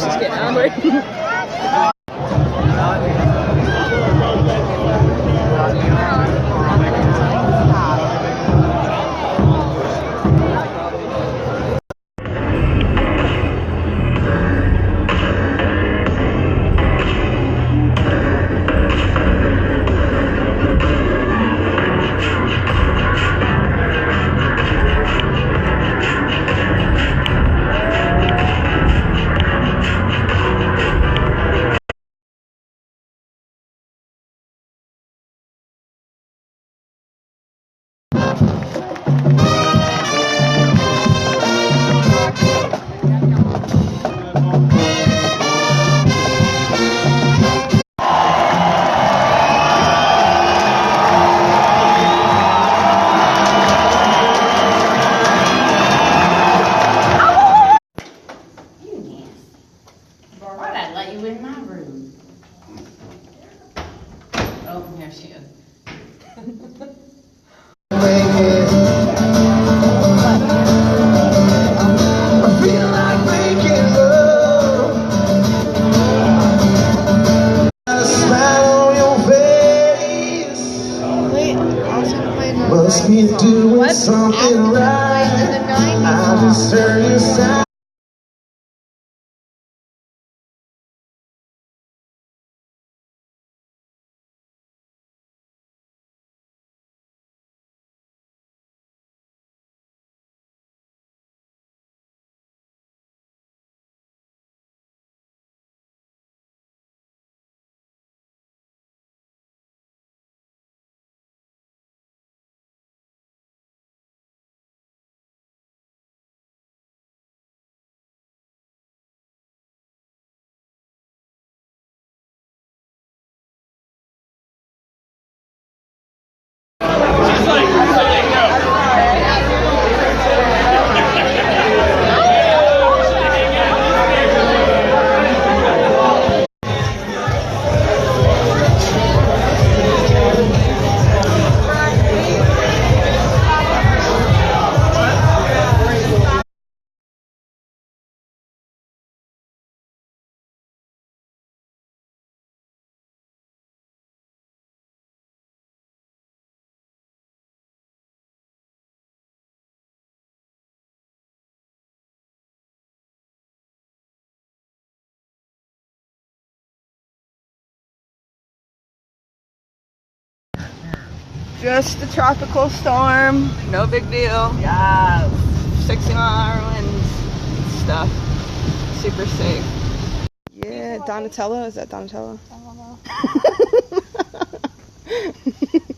Just getting onward. Why'd I let you in my room? Oh, there she is. Must be doing something right. I just heard you sound. Just a tropical storm, no big deal. Yeah, 60-mile-an-hour winds, stuff. Super safe. Yeah, Donatella, is that Donatella? I don't know.